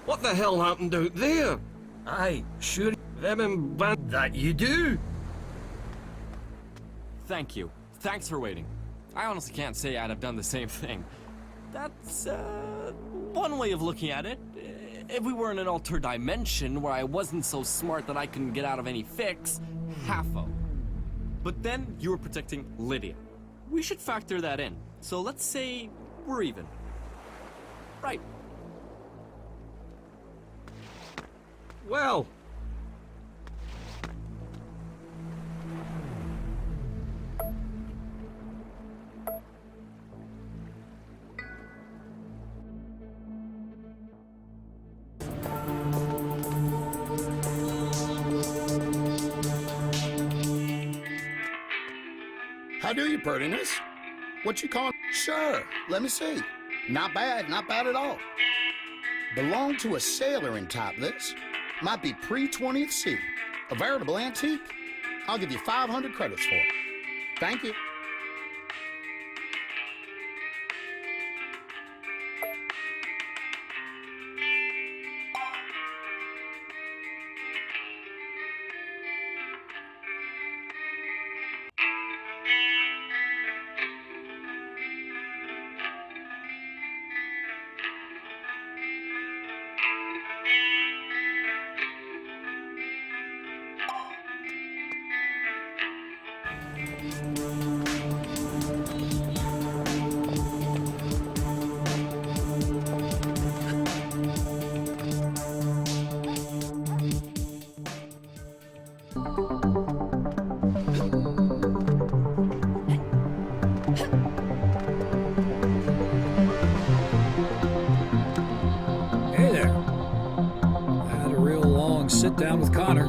What the hell happened out there? Aye, sure. That you do? Thank you. Thanks for waiting. I honestly can't say I'd have done the same thing. That's, one way of looking at it. If we were in an altered dimension where I wasn't so smart that I couldn't get out of any fix, half-o. But then you were protecting Lydia. We should factor that in. So let's say we're even. Right. Well. How do you, prettiness? What you call? Sure, let me see. Not bad at all. Belong to a sailor in type this. Might be pre-20th C. A veritable antique. I'll give you 500 credits for it. Thank you. Hey there. I had a real long sit down with Connor.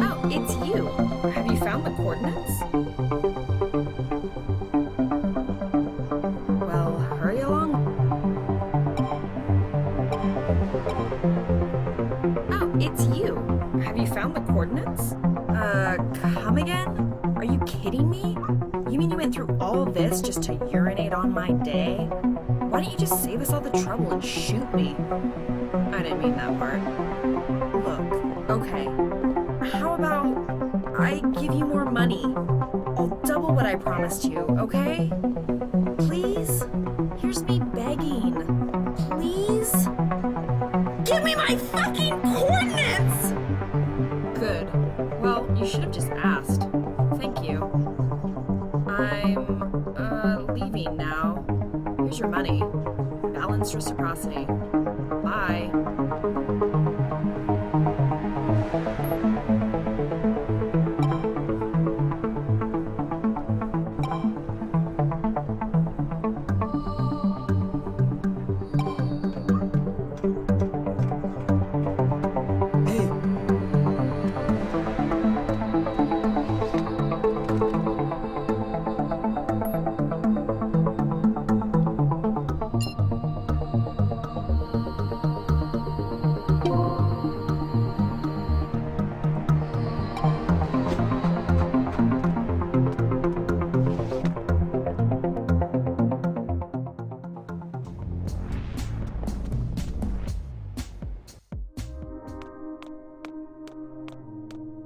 Oh, it's you. Have you found the coordinates? Well, hurry along. Oh, it's you. Have you found the coordinates? Come again? Are you kidding me? You mean you went through all this just to urinate on my day? Why don't you just save us all the trouble and shoot me? I didn't mean that part. Look, okay. How about I give you more money? I'll double what I promised you, okay? Please? Here's me begging. Please? Give me my fucking coordinates! Good. Well, you should have just asked. Thank you. I'm, leaving now. Here's your money. Balanced reciprocity. Bye.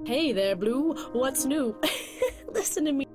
Hey there, Blue. What's new? Listen to me.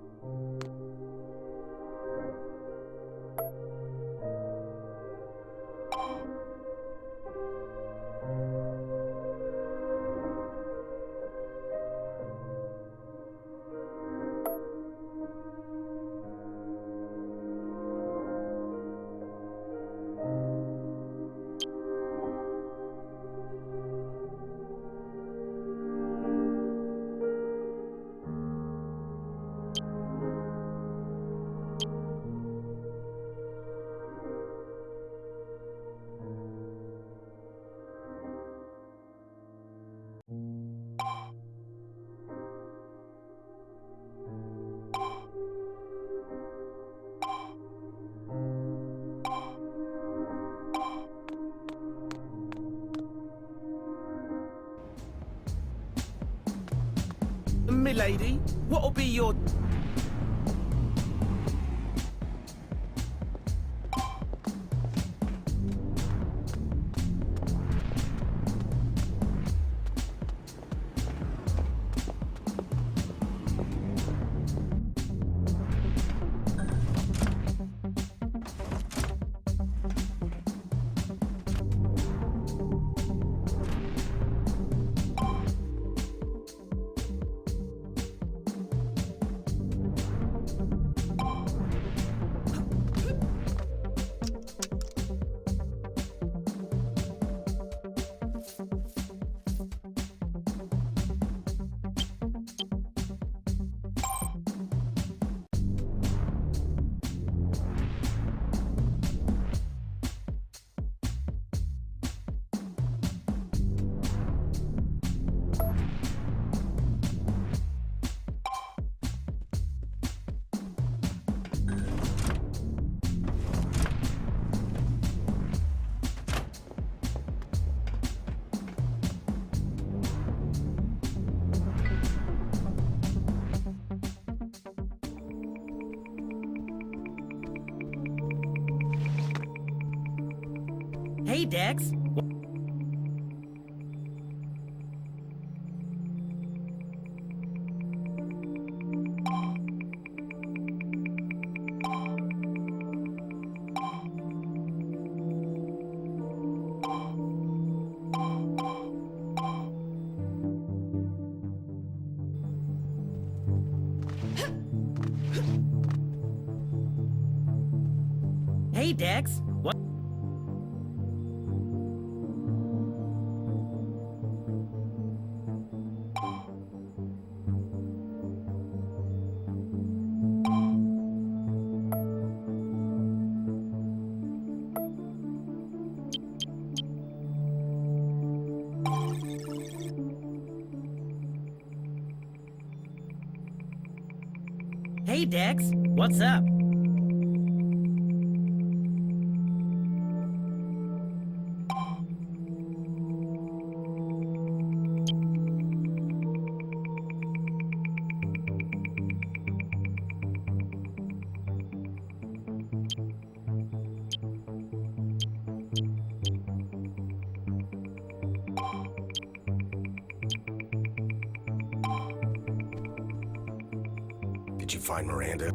me, lady. What'll be your... Hey, Dex. Hey, Dex. What? Hey, Dex. What's up? Did you find Miranda?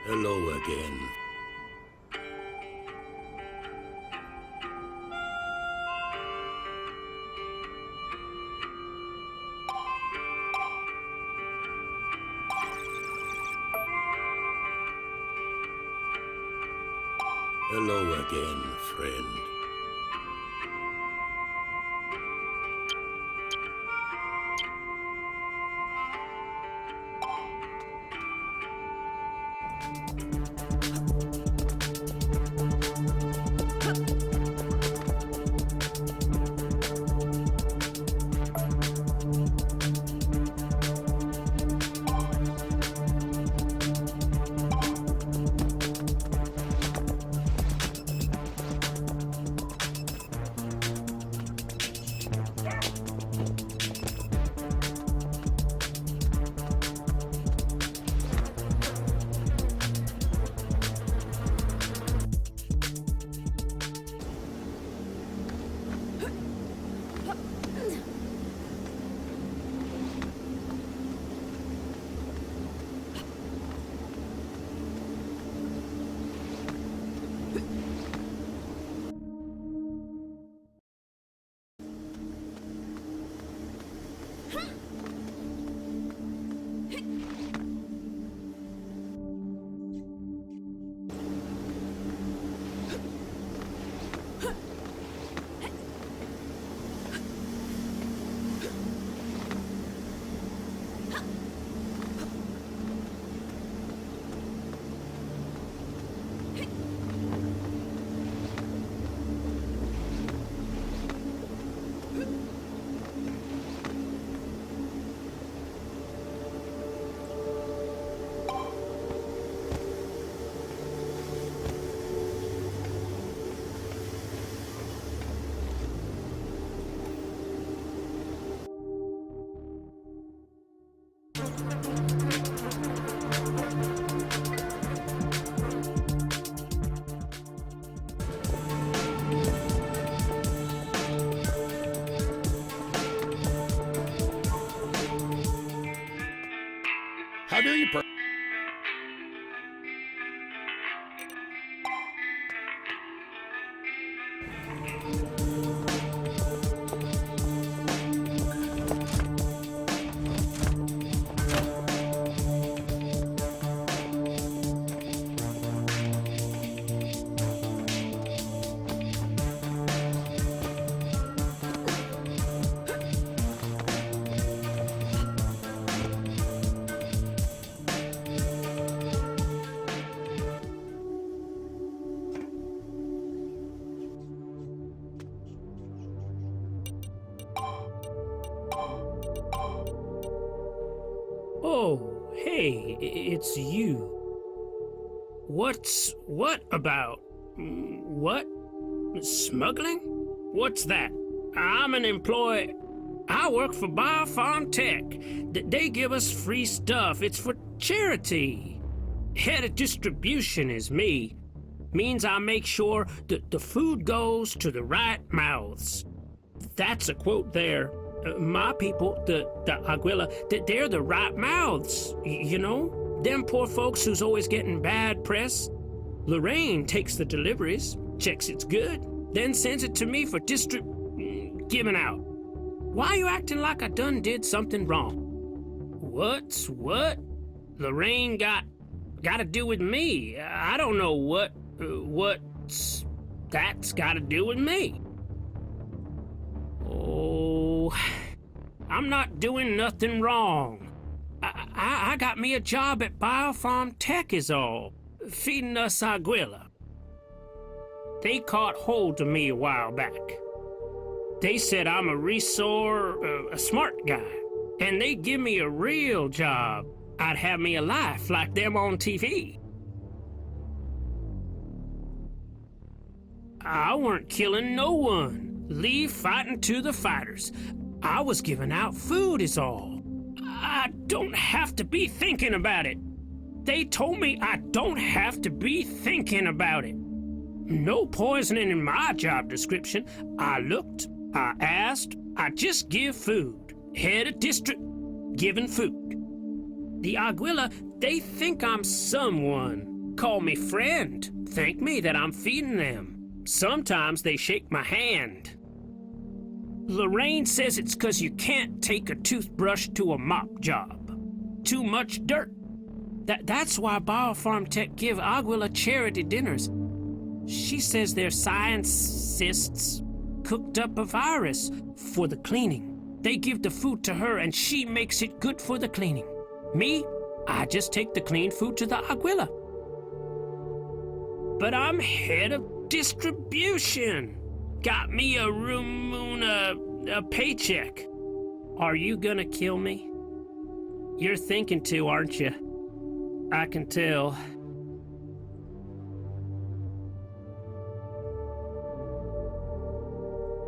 Hello again. Hello again, friend. How do you Oh, hey, it's you. What about? What? Smuggling? What's that? I'm an employee. I work for БиоФармТек. They give us free stuff. It's for charity. Head of distribution is me. Means I make sure that the food goes to the right mouths. That's a quote there. My people, the Aguila, they're the right mouths, you know? Them poor folks who's always getting bad press. Lorraine takes the deliveries, checks it's good, then sends it to me for giving out. Why you acting like I done did something wrong? What's what? Lorraine got to do with me. I don't know what's that's got to do with me. Oh, I'm not doing nothing wrong. I got me a job at BioFarmTek is all, feeding us Aguila. They caught hold of me a while back. They said I'm a a smart guy, and they give me a real job. I'd have me a life like them on TV. I weren't killing no one. Leave fighting to the fighters. I was giving out food is all. I don't have to be thinking about it. They told me I don't have to be thinking about it. No poisoning in my job description. I looked, I asked, I just give food. Head of district, giving food. The Aguila, they think I'm someone. Call me friend. Thank me that I'm feeding them. Sometimes they shake my hand. Lorraine says it's 'cause you can't take a toothbrush to a mop job. Too much dirt. That's why BioFarmTek give Aguila charity dinners. She says their scientists cooked up a virus for the cleaning. They give the food to her and she makes it good for the cleaning. Me, I just take the clean food to the Aguila. But I'm head of distribution. Got me a room, a paycheck. Are you gonna kill me? You're thinking to, aren't you? I can tell.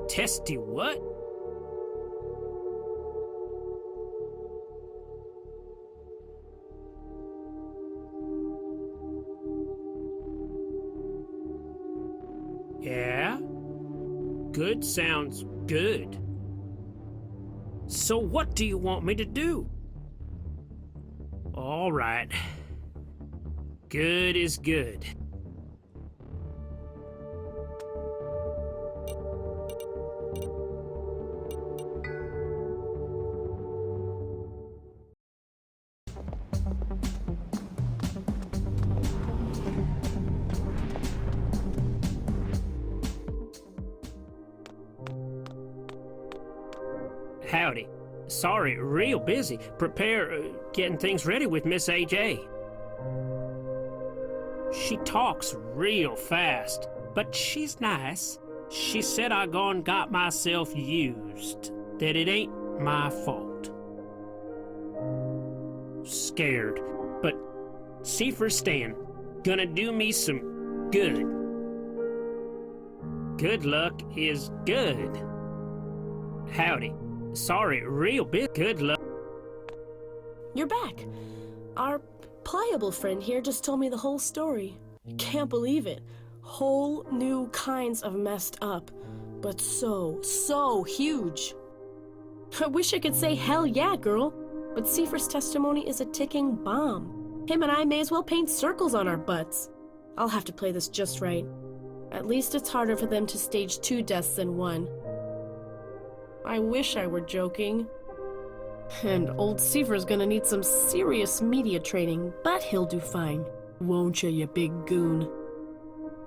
Testy what? Yeah? Good sounds good. So what do you want me to do? All right. Good is good. Howdy. Sorry, real busy. Getting things ready with Miss AJ. She talks real fast, but she's nice. She said I gone got myself used, that it ain't my fault. Scared, but see for staying. Gonna do me some good. Good luck is good. Howdy. Sorry, real bit. Good luck. You're back. Our pliable friend here just told me the whole story. Can't believe it. Whole new kinds of messed up, but so huge. I wish I could say hell yeah, girl. But Seifer's testimony is a ticking bomb. Him and I may as well paint circles on our butts. I'll have to play this just right. At least it's harder for them to stage 2 deaths than 1. I wish I were joking. And old Seifer's gonna need some serious media training, but he'll do fine. Won't you big goon?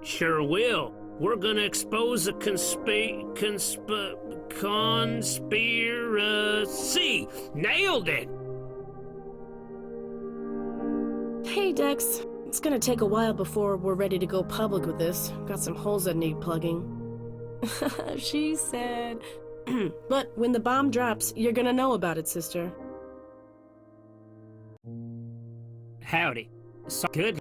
Sure will. We're gonna expose a conspiracy. Nailed it! Hey, Dex. It's gonna take a while before we're ready to go public with this. Got some holes that need plugging. She said... But when the bomb drops, you're gonna know about it, sister. Howdy. So good.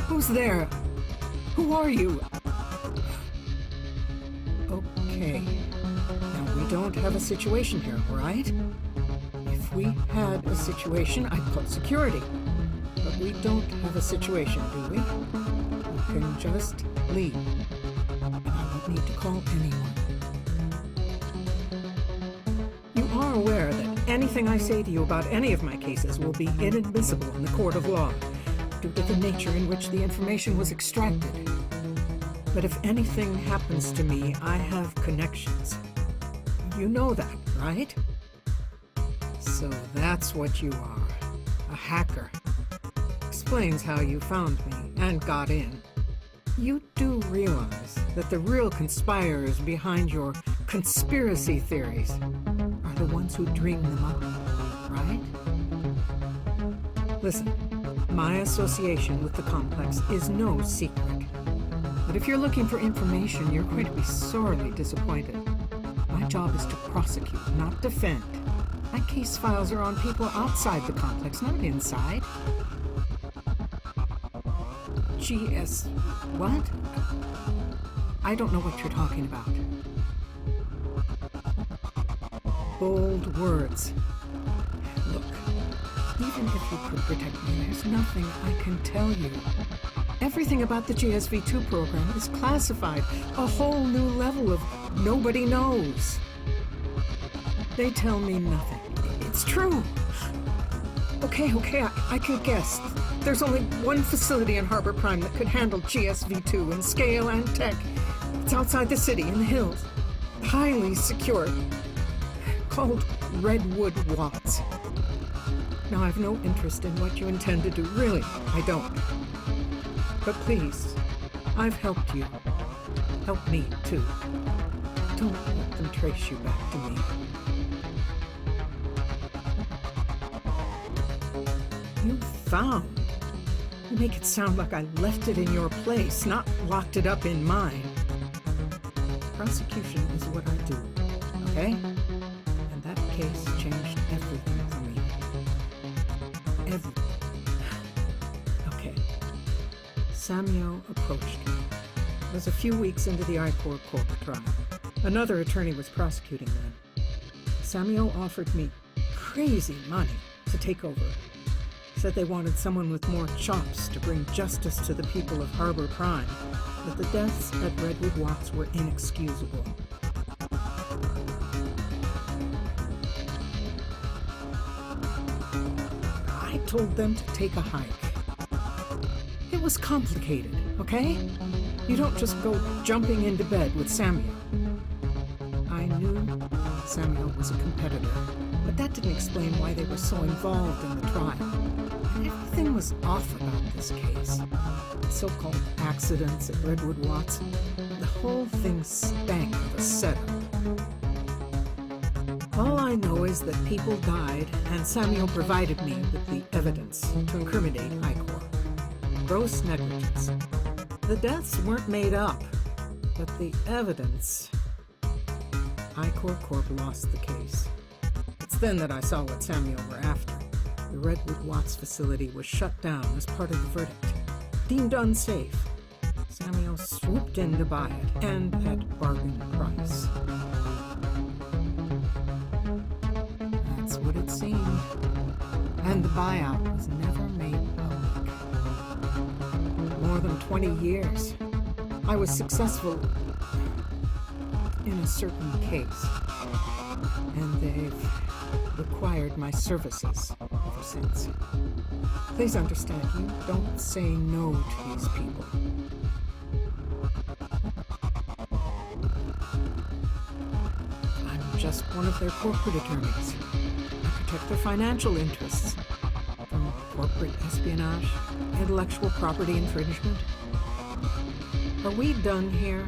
Who's there? Who are you? Okay. Now, we don't have a situation here, right? If we had a situation, I'd put security. But we don't have a situation, do we? You can just leave. And I won't need to call anyone. You are aware that anything I say to you about any of my cases will be inadmissible in the court of law, due to the nature in which the information was extracted. But if anything happens to me, I have connections. You know that, right? So that's what you are. A hacker. Explains how you found me and got in. You do realize that the real conspirators behind your conspiracy theories are the ones who dream them up, right? Listen. My association with the complex is no secret. But if you're looking for information, you're going to be sorely disappointed. My job is to prosecute, not defend. My case files are on people outside the complex, not inside. GS... what? I don't know what you're talking about. Bold words. Look. Even if you could protect me, there's nothing I can tell you. Everything about the GSV2 program is classified. A whole new level of nobody knows. They tell me nothing. It's true. Okay, I can guess. There's only one facility in Harbor Prime that could handle GSV2 in scale and tech. It's outside the city, in the hills. Highly secure. Called Redwood Watts. Now, I've no interest in what you intend to do. Really, I don't. But please, I've helped you. Help me, too. Don't let them trace you back to me. You found? You make it sound like I left it in your place, not locked it up in mine. Prosecution is what I do, okay? And that case changed everything for me. Everything. Okay. Samuel approached me. It was a few weeks into the I-Corps court trial. Another attorney was prosecuting then. Samuel offered me crazy money to take over said they wanted someone with more chops to bring justice to the people of Harbor Prime, but the deaths at Redwood Watts were inexcusable. I told them to take a hike. It was complicated, okay? You don't just go jumping into bed with Samuel. I knew Samuel was a competitor, but that didn't explain why they were so involved in the trial. Everything was off about this case. The so-called accidents at Redwood Watts, the whole thing stank of a setup. All I know is that people died, and Samuel provided me with the evidence to incriminate Icor. Gross negligence. The deaths weren't made up, but the evidence... Icor Corp lost the case. It's then that I saw what Samuel were after. The Redwood Watts facility was shut down as part of the verdict. Deemed unsafe. Samuel swooped in to buy it, and at bargain price. That's what it seemed. And the buyout was never made public. More than 20 years. I was successful in a certain case. And they've required my services ever since. Please understand, you don't say no to these people. I'm just one of their corporate attorneys. I protect their financial interests from corporate espionage, intellectual property infringement. Are we done here?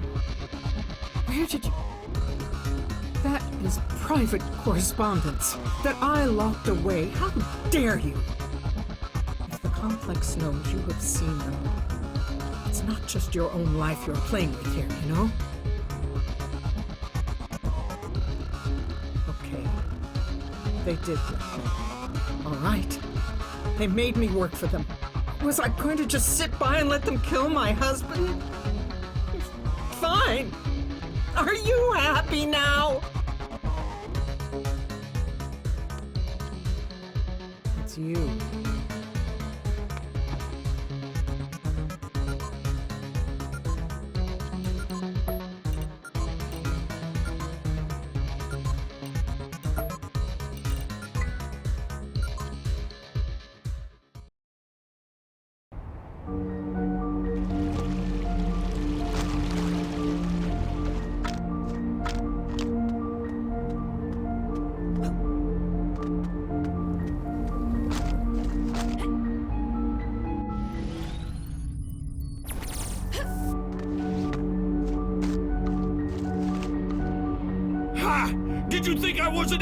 Where did you... That is private correspondence that I locked away. How dare you? If the complex knows you have seen them, it's not just your own life you're playing with here, you know? Okay. They did let me. All right. They made me work for them. Was I going to just sit by and let them kill my husband? Fine. Are you happy now? It's you. Did you think I wasn't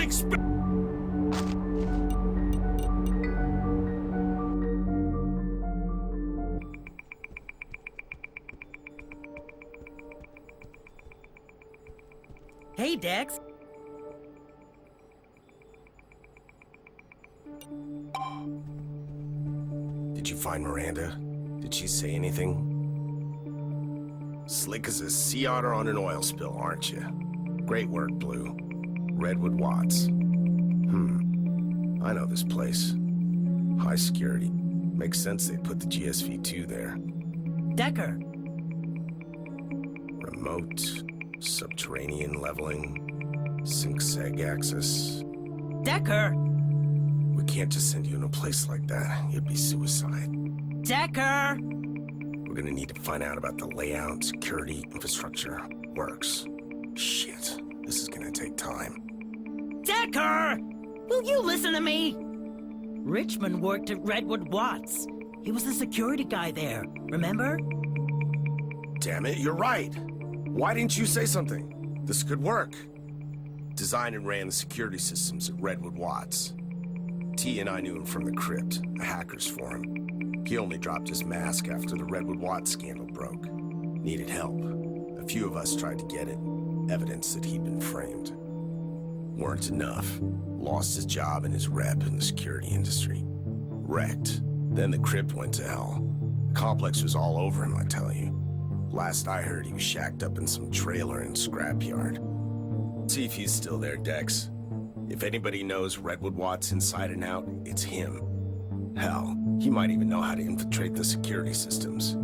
Hey, Dex. Did you find Miranda? Did she say anything? Slick as a sea otter on an oil spill, aren't you? Great work, Blue. Redwood Watts. I know this place. High security. Makes sense they put the GSV-2 there. Decker. Remote, subterranean leveling, sync-seg access. Decker! We can't just send you in a place like that. It'd be suicide. Decker! We're gonna need to find out about the layout, security, infrastructure, works. Shit, this is gonna take time. Decker! Will you listen to me? Richmond worked at Redwood Watts. He was the security guy there, remember? Damn it, you're right. Why didn't you say something? This could work. Designed and ran the security systems at Redwood Watts. T and I knew him from the crypt, a hacker's forum. He only dropped his mask after the Redwood Watts scandal broke. Needed help. A few of us tried to get it. Evidence that he'd been framed. Weren't enough. Lost his job and his rep in the security industry. Wrecked. Then the crypt went to hell. The complex was all over him, I tell you. Last I heard, he was shacked up in some trailer and scrapyard. See if he's still there, Dex. If anybody knows Redwood Watts inside and out, it's him. Hell, he might even know how to infiltrate the security systems.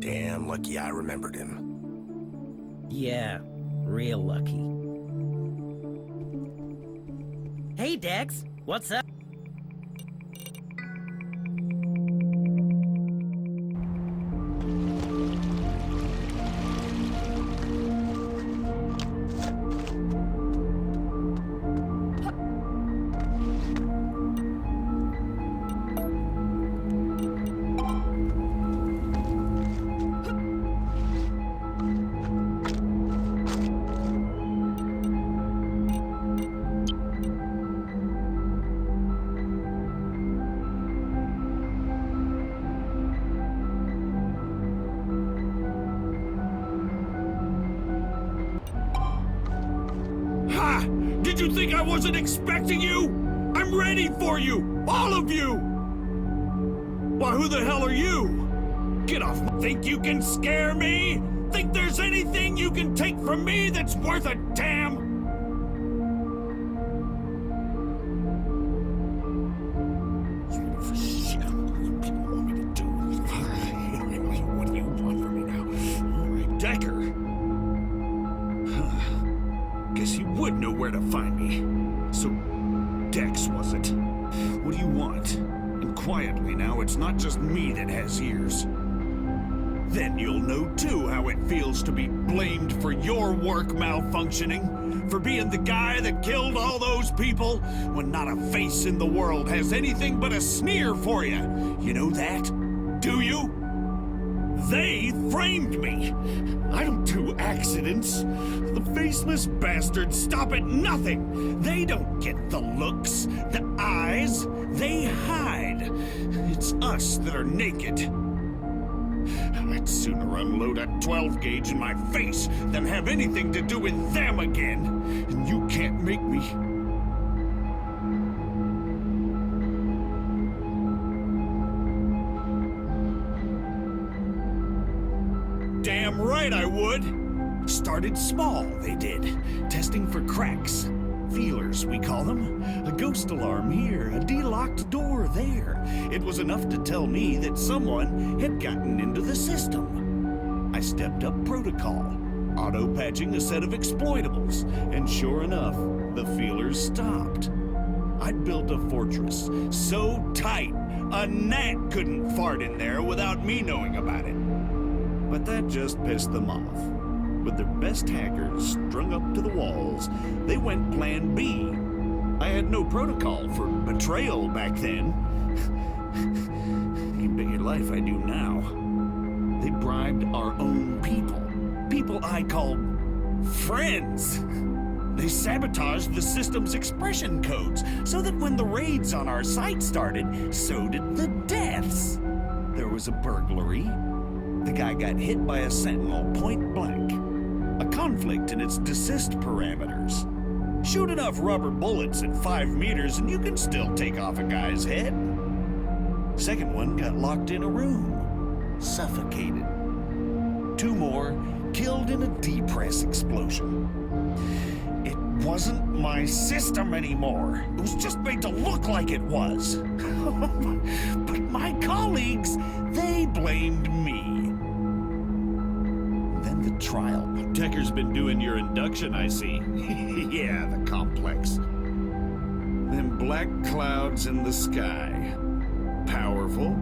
Damn lucky I remembered him. Yeah, real lucky. Hey, Dex, what's up? Ha! Did you think I wasn't expecting you? I'm ready for you! All of you! Why, who the hell are you? Get off! Think you can scare me? Think there's anything you can take from me that's worth a damn? Shit. People want me to do. What do you want from me now? All right, Decker. Guess you would know where to find me. So, Dex, was it? What do you want? And quietly now, it's not just me that has ears. Then you'll know too how it feels to be blamed for your work malfunctioning, for being the guy that killed all those people, when not a face in the world has anything but a sneer for you. You know that? Do you? They framed me. I don't do accidents. The faceless bastards stop at nothing. They don't get the looks, the eyes. They hide. It's us that are naked. I'd sooner unload a 12 gauge in my face than have anything to do with them again. And you can't make me. Damn right I would. Started small, they did. Testing for cracks. Feelers, we call them. A ghost alarm here, a de-locked door there. It was enough to tell me that someone had gotten into the system. I stepped up protocol, auto-patching a set of exploitables, and sure enough, the feelers stopped. I'd built a fortress so tight, a gnat couldn't fart in there without me knowing about it. But that just pissed them off. With their best hackers strung up to the walls, they went Plan B. I had no protocol for betrayal back then. You bet your life I do now. They bribed our own people. People I called friends. They sabotaged the system's expression codes so that when the raids on our site started, so did the deaths. There was a burglary. The guy got hit by a sentinel point blank. A conflict in its desist parameters. Shoot enough rubber bullets at 5 meters and you can still take off a guy's head. Second one got locked in a room. Suffocated. 2 more killed in a depress explosion. It wasn't my system anymore. It was just made to look like it was. But my colleagues, they blamed me. Then the trial. Decker's been doing your induction, I see. Yeah, the complex. Them black clouds in the sky. Powerful.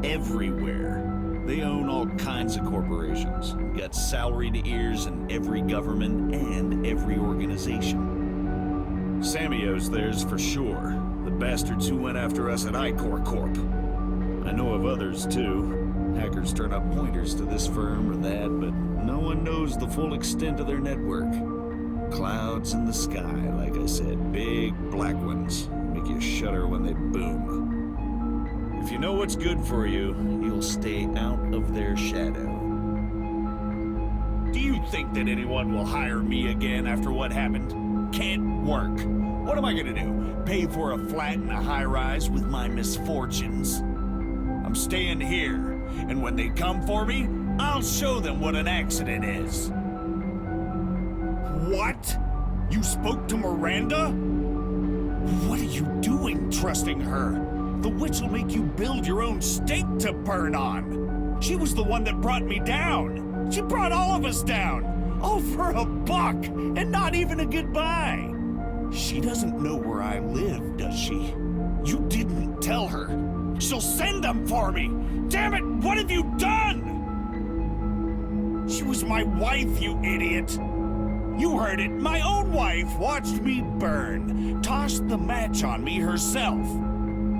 Everywhere. They own all kinds of corporations. Got salaried ears in every government and every organization. Sammy's theirs for sure. The bastards who went after us at I-Corp Corp. I know of others, too. Hackers turn up pointers to this firm or that, but no one knows the full extent of their network. Clouds in the sky, like I said. Big black ones. Make you shudder when they boom. If you know what's good for you, you'll stay out of their shadow. Do you think that anyone will hire me again after what happened? Can't work. What am I gonna do? Pay for a flat in a high-rise with my misfortunes? I'm staying here, and when they come for me, I'll show them what an accident is. What? You spoke to Miranda? What are you doing trusting her? The witch will make you build your own stake to burn on. She was the one that brought me down. She brought all of us down. All for a buck, and not even a goodbye. She doesn't know where I live, does she? You didn't tell her. She'll send them for me. Damn it, what have you done? She was my wife, you idiot. You heard it. My own wife watched me burn, tossed the match on me herself.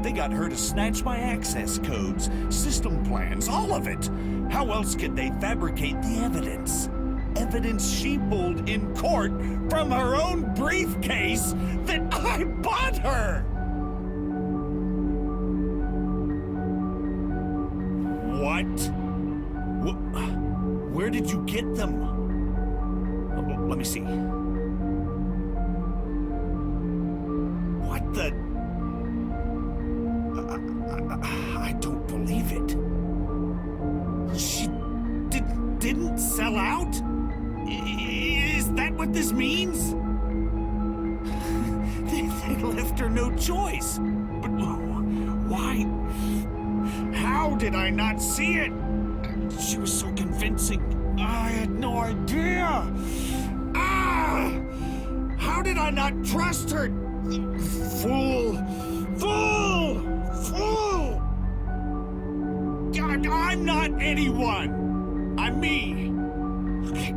They got her to snatch my access codes, system plans, all of it. How else could they fabricate the evidence? Evidence she pulled in court from her own briefcase that I bought her! What? Where did you get them? Let me see. What the? I don't believe it. She didn't sell out? Is that what this means? They left her no choice. But why? How did I not see it? She was so convincing. I had no idea. How did I not trust her? Fool! God, I'm not anyone. I'm me. Okay,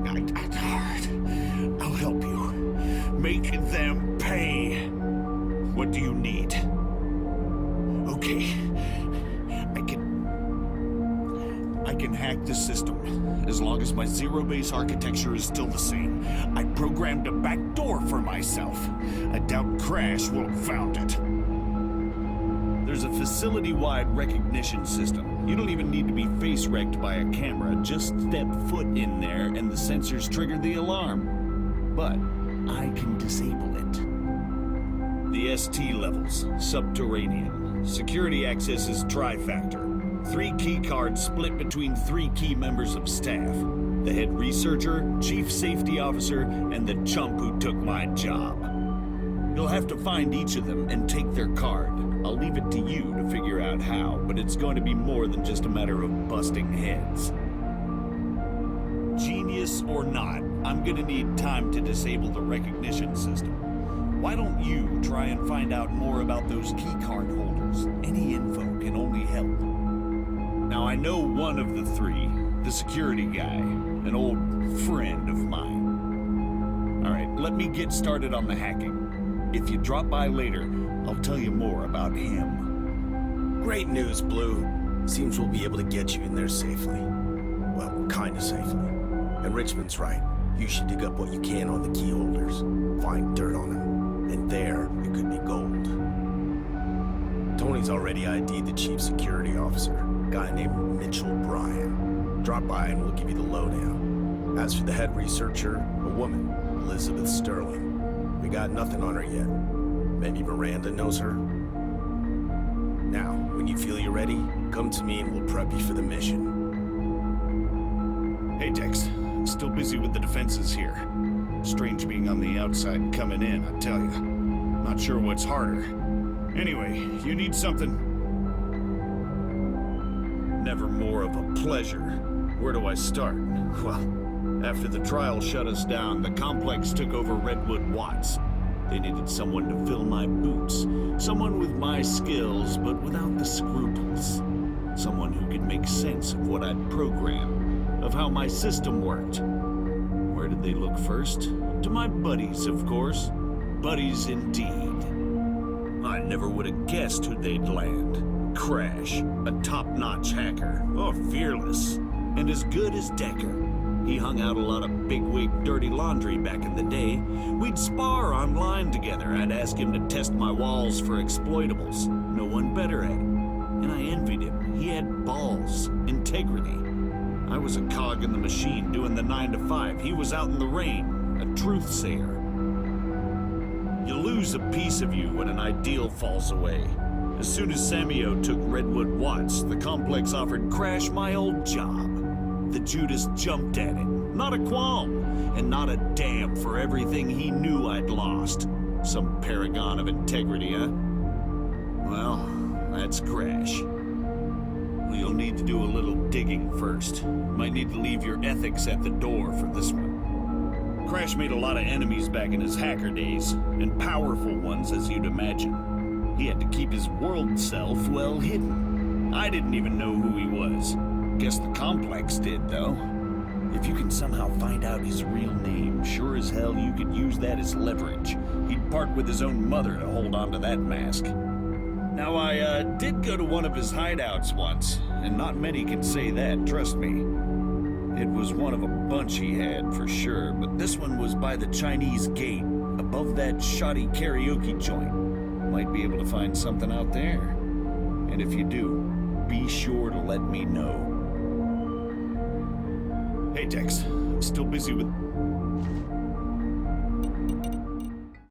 I'll help you. Make them pay. What do you need? Okay. I can hack the system, as long as my zero-base architecture is still the same. I programmed a back door for myself. I doubt Crash will have found it. There's a facility-wide recognition system. You don't even need to be face-wrecked by a camera. Just step foot in there and the sensors trigger the alarm. But I can disable it. The ST levels, subterranean. Security access is tri-factor. 3 key cards split between 3 key members of staff. The head researcher, chief safety officer, and the chump who took my job. You'll have to find each of them and take their card. I'll leave it to you to figure out how, but it's going to be more than just a matter of busting heads. Genius or not, I'm gonna need time to disable the recognition system. Why don't you try and find out more about those key card holders? Any info can only help. Now, I know one of the 3, the security guy, an old friend of mine. All right, let me get started on the hacking. If you drop by later, I'll tell you more about him. Great news, Blue. Seems we'll be able to get you in there safely. Well, kinda safely. And Richmond's right. You should dig up what you can on the key holders. Find dirt on them. And there, it could be gold. Tony's already ID'd the chief security officer. Guy named Mitchell Bryan. Drop by and we'll give you the lowdown. As for the head researcher, a woman, Elizabeth Sterling. We got nothing on her yet. Maybe Miranda knows her? Now, when you feel you're ready, come to me and we'll prep you for the mission. Hey, Tex. Still busy with the defenses here. Strange being on the outside and coming in, I tell you. Not sure what's harder. Anyway, you need something? Never more of a pleasure. Where do I start? Well, after the trial shut us down, the complex took over Redwood Watts. They needed someone to fill my boots. Someone with my skills, but without the scruples. Someone who could make sense of what I'd programmed, of how my system worked. Where did they look first? To my buddies, of course. Buddies indeed. I never would have guessed who they'd land. Crash, a top-notch hacker. Oh, fearless. And as good as Decker. He hung out a lot of bigwig dirty laundry back in the day. We'd spar online together. I'd ask him to test my walls for exploitables. No one better at it. And I envied him. He had balls, integrity. I was a cog in the machine doing the 9 to 5. He was out in the rain, a truth sayer. You lose a piece of you when an ideal falls away. As soon as Samio took Redwood Watts, the complex offered Crash my old job. The Judas jumped at it, not a qualm, and not a damn for everything he knew I'd lost. Some paragon of integrity, huh? Well, That's Crash. Well, you'll need to do a little digging first. Might need to leave your ethics at the door for this one. Crash made a lot of enemies back in his hacker days, and powerful ones as you'd imagine. He had to keep his world self well hidden. I didn't even know who he was. Guess the complex did, though. If you can somehow find out his real name, sure as hell you could use that as leverage. He'd part with his own mother to hold on to that mask. Now, I did go to one of his hideouts once, and not many can say that, trust me. It was one of a bunch he had, for sure, but this one was by the Chinese gate, above that shoddy karaoke joint. Might be able to find something out there. And if you do, be sure to let me know. Hey, Dex, still busy with